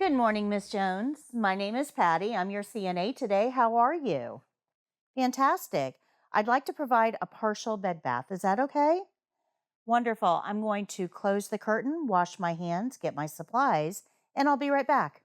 Good morning, Miss Jones. My name is Patty. I'm your CNA today. How are you? Fantastic. I'd like to provide a partial bed bath. Is that okay? Wonderful. I'm going to close the curtain, wash my hands, get my supplies, and I'll be right back.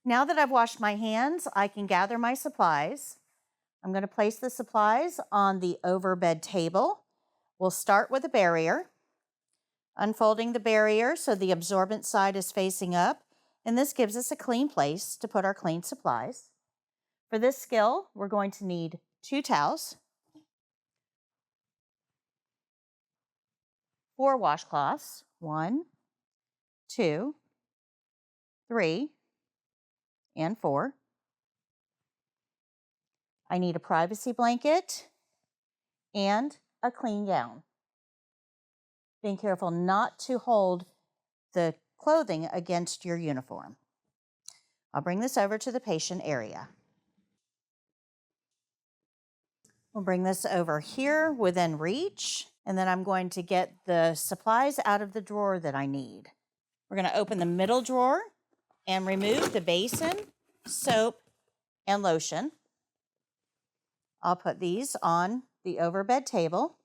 Now that I've washed my hands, I can gather my supplies. I'm going to place the supplies on the overbed table. We'll start with a barrier, unfolding the barrier so the absorbent side is facing up, and this gives us a clean place to put our clean supplies. For this skill, we're going to need 2 towels, 4 washcloths, 1, 2, 3, and 4. I need a privacy blanket and a clean gown. Being careful not to hold the clothing against your uniform. I'll bring this over to the patient area. We'll bring this over here within reach, and then I'm going to get the supplies out of the drawer that I need. We're going to open the middle drawer and remove the basin, soap, and lotion. I'll put these on the overbed table.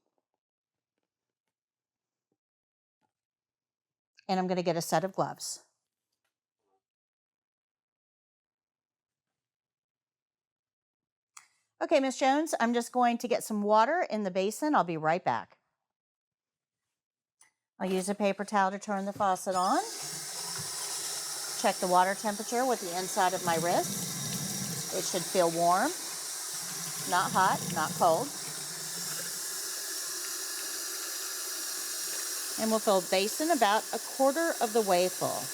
And I'm going to get a set of gloves. Okay, Miss Jones, I'm just going to get some water in the basin. I'll be right back. I'll use a paper towel to turn the faucet on. Check the water temperature with the inside of my wrist. It should feel warm, not hot, not cold. And we'll fill the basin about a quarter of the way full.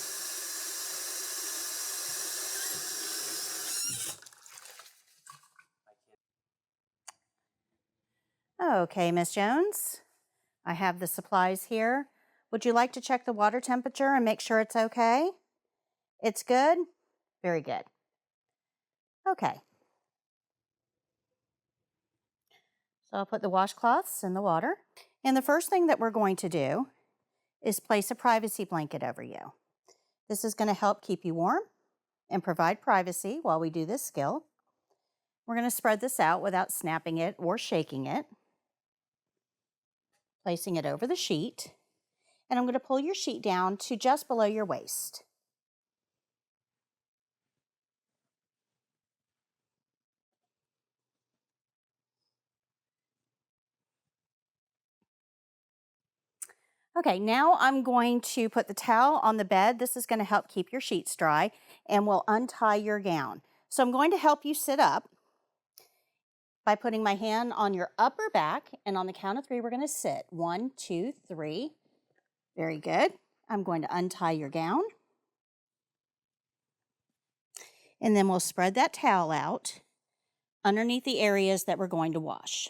Okay, Miss Jones, I have the supplies here. Would you like to check the water temperature and make sure it's okay? It's good? Very good. Okay. So I'll put the washcloths in the water. And the first thing that we're going to do is place a privacy blanket over you. This is going to help keep you warm and provide privacy while we do this skill. We're going to spread this out without snapping it or shaking it. Placing it over the sheet. And I'm going to pull your sheet down to just below your waist. Okay, now I'm going to put the towel on the bed. This is going to help keep your sheets dry, and we'll untie your gown. So I'm going to help you sit up by putting my hand on your upper back, and on the count of 3, we're going to sit. 1, 2, 3. Very good. I'm going to untie your gown. And then we'll spread that towel out underneath the areas that we're going to wash.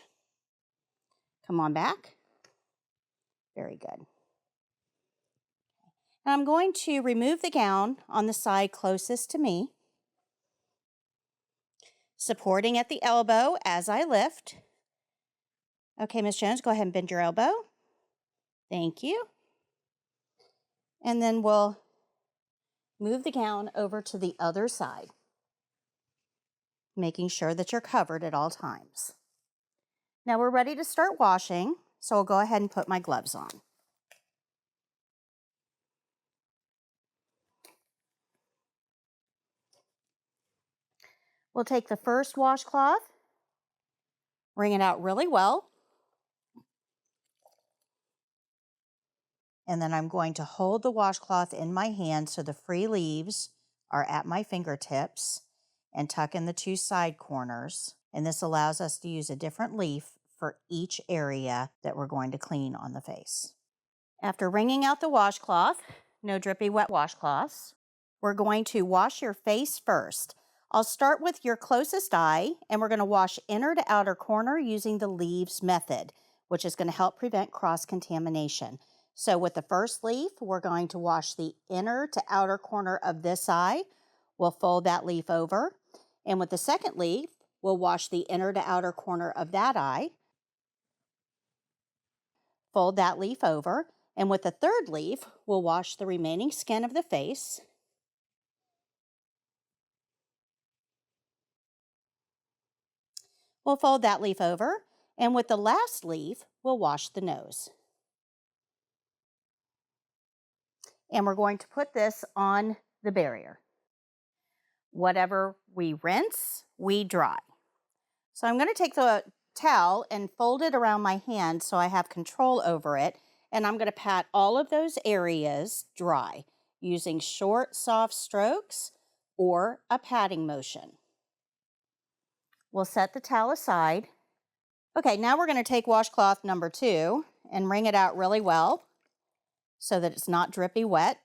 Come on back. Very good. And I'm going to remove the gown on the side closest to me, supporting at the elbow as I lift. Okay, Miss Jones, go ahead and bend your elbow. Thank you. And then we'll move the gown over to the other side, making sure that you're covered at all times. Now we're ready to start washing, so I'll go ahead and put my gloves on. We'll take the first washcloth, wring it out really well, and then I'm going to hold the washcloth in my hand so the free leaves are at my fingertips and tuck in the 2 side corners. And this allows us to use a different leaf for each area that we're going to clean on the face. After wringing out the washcloth, no drippy wet washcloths, we're going to wash your face first. I'll start with your closest eye, and we're going to wash inner to outer corner using the leaves method, which is going to help prevent cross-contamination. So with the first leaf, we're going to wash the inner to outer corner of this eye. We'll fold that leaf over. And with the second leaf, we'll wash the inner to outer corner of that eye. Fold that leaf over, and with the third leaf, we'll wash the remaining skin of the face. We'll fold that leaf over, and with the last leaf, we'll wash the nose. And we're going to put this on the barrier. Whatever we rinse, we dry. So I'm going to take the towel and fold it around my hand so I have control over it, and I'm going to pat all of those areas dry using short, soft strokes or a patting motion. We'll set the towel aside. Okay, now we're going to take washcloth number 2 and wring it out really well so that it's not drippy wet.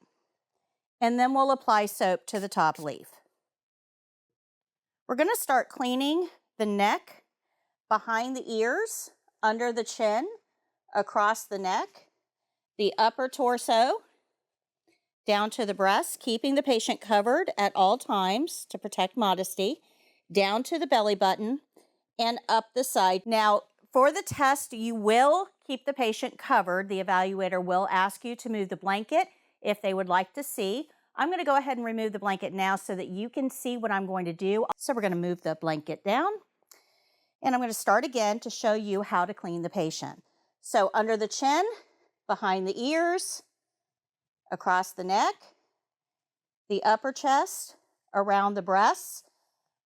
And then we'll apply soap to the top leaf. We're going to start cleaning the neck, behind the ears, under the chin, across the neck, the upper torso, down to the breast, keeping the patient covered at all times to protect modesty, down to the belly button, and up the side. Now, for the test, you will keep the patient covered. The evaluator will ask you to move the blanket if they would like to see. I'm going to go ahead and remove the blanket now so that you can see what I'm going to do. So we're going to move the blanket down, and I'm going to start again to show you how to clean the patient. So under the chin, behind the ears, across the neck, the upper chest, around the breasts.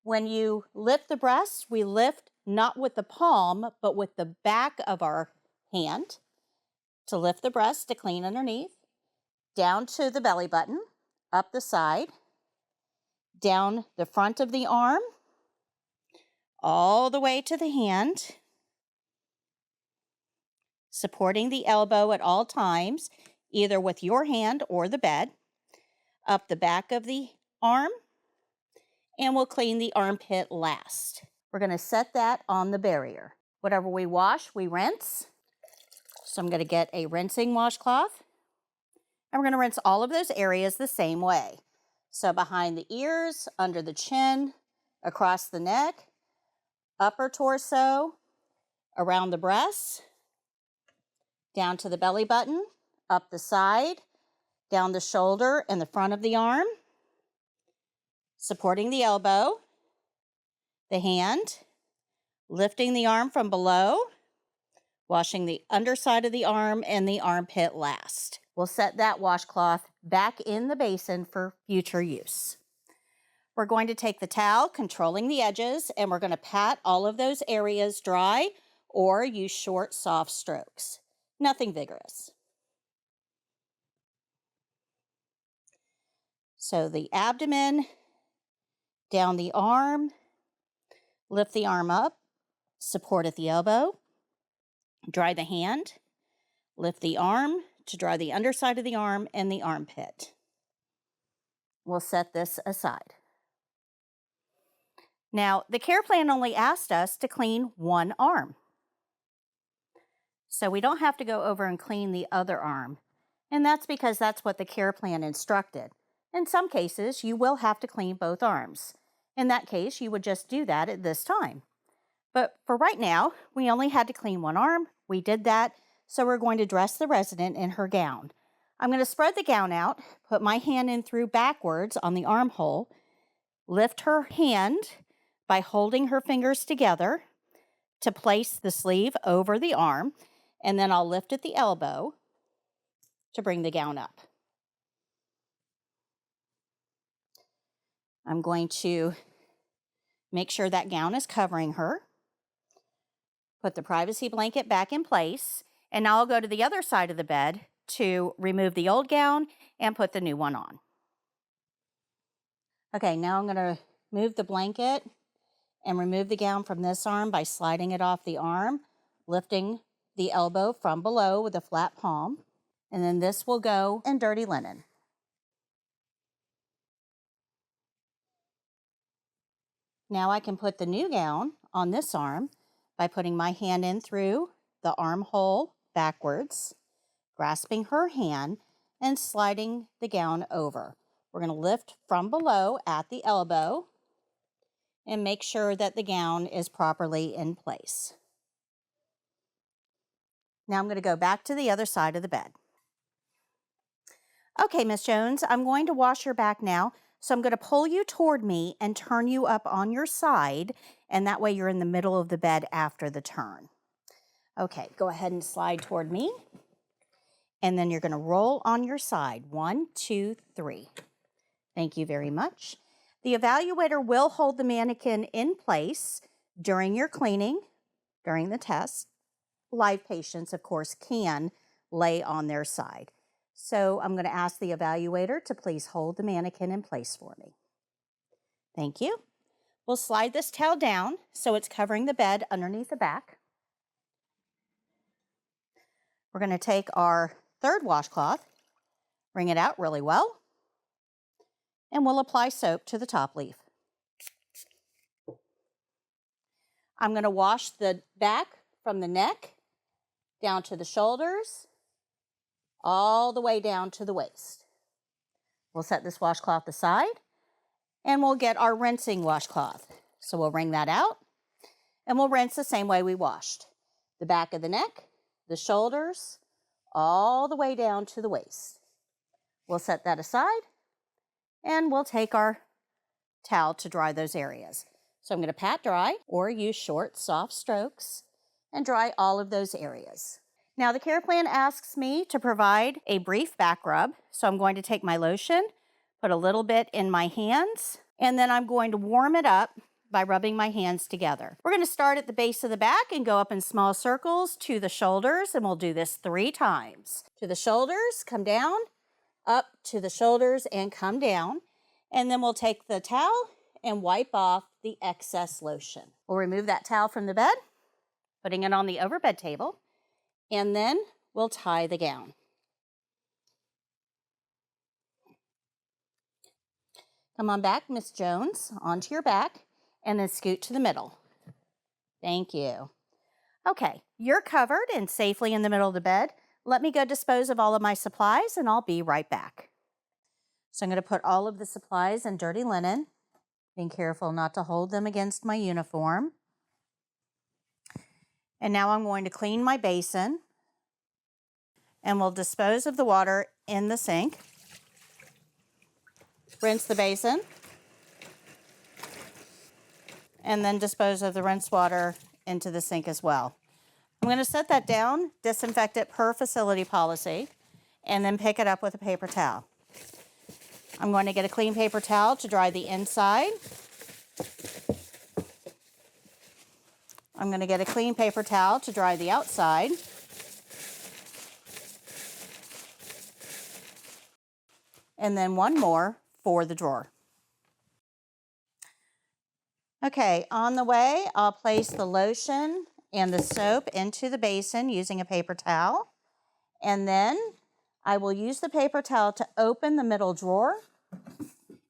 When you lift the breasts, we lift not with the palm, but with the back of our hand to lift the breast to clean underneath, down to the belly button, up the side, down the front of the arm, all the way to the hand, supporting the elbow at all times, either with your hand or the bed, up the back of the arm, and we'll clean the armpit last. We're going to set that on the barrier. Whatever we wash, we rinse. So I'm going to get a rinsing washcloth, and we're going to rinse all of those areas the same way. So behind the ears, under the chin, across the neck, upper torso, around the breasts, down to the belly button, up the side, down the shoulder and the front of the arm, supporting the elbow, the hand, lifting the arm from below, washing the underside of the arm and the armpit last. We'll set that washcloth back in the basin for future use. We're going to take the towel, controlling the edges, and we're going to pat all of those areas dry or use short, soft strokes. Nothing vigorous. So the abdomen, down the arm, lift the arm up, support at the elbow, dry the hand, lift the arm to dry the underside of the arm and the armpit. We'll set this aside. Now, the care plan only asked us to clean one arm. So we don't have to go over and clean the other arm. And that's because that's what the care plan instructed. In some cases, you will have to clean both arms. In that case, you would just do that at this time. But for right now, we only had to clean one arm. We did that, so we're going to dress the resident in her gown. I'm going to spread the gown out, put my hand in through backwards on the armhole, lift her hand by holding her fingers together to place the sleeve over the arm, and then I'll lift at the elbow to bring the gown up. I'm going to make sure that gown is covering her. Put the privacy blanket back in place, and now I'll go to the other side of the bed to remove the old gown and put the new one on. Okay, now I'm going to move the blanket and remove the gown from this arm by sliding it off the arm, lifting the elbow from below with a flat palm, and then this will go in dirty linen. Now I can put the new gown on this arm by putting my hand in through the armhole backwards, grasping her hand, and sliding the gown over. We're going to lift from below at the elbow and make sure that the gown is properly in place. Now I'm going to go back to the other side of the bed. Okay, Miss Jones, I'm going to wash your back now. So I'm going to pull you toward me and turn you up on your side, and that way you're in the middle of the bed after the turn. Okay, go ahead and slide toward me. And then you're going to roll on your side. 1, 2, 3. Thank you very much. The evaluator will hold the mannequin in place during your cleaning, during the test. Live patients, of course, can lay on their side. So I'm going to ask the evaluator to please hold the mannequin in place for me. Thank you. We'll slide this towel down so it's covering the bed underneath the back. We're going to take our third washcloth, wring it out really well, and we'll apply soap to the top leaf. I'm going to wash the back from the neck down to the shoulders, all the way down to the waist. We'll set this washcloth aside, and we'll get our rinsing washcloth. So we'll wring that out, and we'll rinse the same way we washed. The back of the neck, the shoulders, all the way down to the waist. We'll set that aside, and we'll take our towel to dry those areas. So I'm going to pat dry or use short, soft strokes and dry all of those areas. Now the care plan asks me to provide a brief back rub. So I'm going to take my lotion, put a little bit in my hands, and then I'm going to warm it up by rubbing my hands together. We're going to start at the base of the back and go up in small circles to the shoulders, and we'll do this 3 times. To the shoulders, come down, up to the shoulders and come down. And then we'll take the towel and wipe off the excess lotion. We'll remove that towel from the bed, putting it on the overbed table, and then we'll tie the gown. Come on back, Miss Jones, onto your back, and then scoot to the middle. Thank you. Okay, you're covered and safely in the middle of the bed. Let me go dispose of all of my supplies, and I'll be right back. So I'm going to put all of the supplies in dirty linen, being careful not to hold them against my uniform. And now I'm going to clean my basin, and we'll dispose of the water in the sink. Rinse the basin, and then dispose of the rinse water into the sink as well. I'm going to set that down, disinfect it per facility policy, and then pick it up with a paper towel. I'm going to get a clean paper towel to dry the inside. I'm going to get a clean paper towel to dry the outside. And then one more for the drawer. Okay, on the way, I'll place the lotion and the soap into the basin using a paper towel. And then I will use the paper towel to open the middle drawer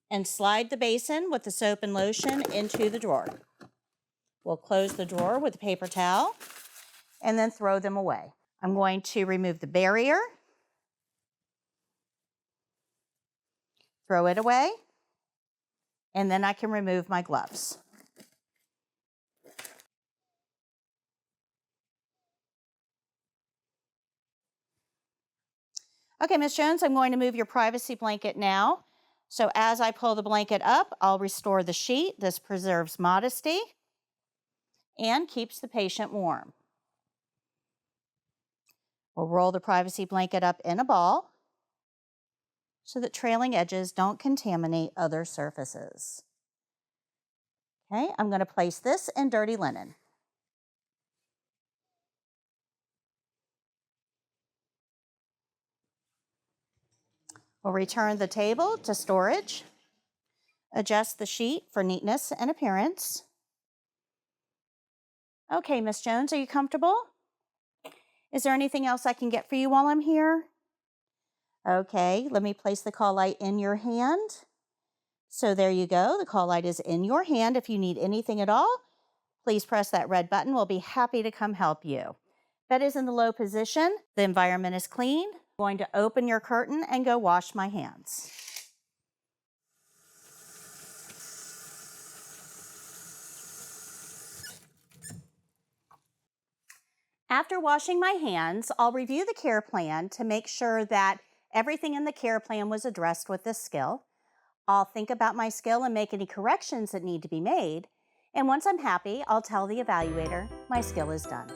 and slide the basin with the soap and lotion into the drawer. We'll close the drawer with a paper towel and then throw them away. I'm going to remove the barrier, throw it away, and then I can remove my gloves. Okay, Ms. Jones, I'm going to move your privacy blanket now. So as I pull the blanket up, I'll restore the sheet. This preserves modesty and keeps the patient warm. We'll roll the privacy blanket up in a ball so that trailing edges don't contaminate other surfaces. Okay, I'm going to place this in dirty linen. We'll return the table to storage. Adjust the sheet for neatness and appearance. Okay, Miss Jones, are you comfortable? Is there anything else I can get for you while I'm here? Okay, let me place the call light in your hand. So there you go. The call light is in your hand. If you need anything at all, please press that red button. We'll be happy to come help you. Bed is in the low position. The environment is clean. I'm going to open your curtain and go wash my hands. After washing my hands, I'll review the care plan to make sure that everything in the care plan was addressed with this skill. I'll think about my skill and make any corrections that need to be made. And once I'm happy, I'll tell the evaluator my skill is done.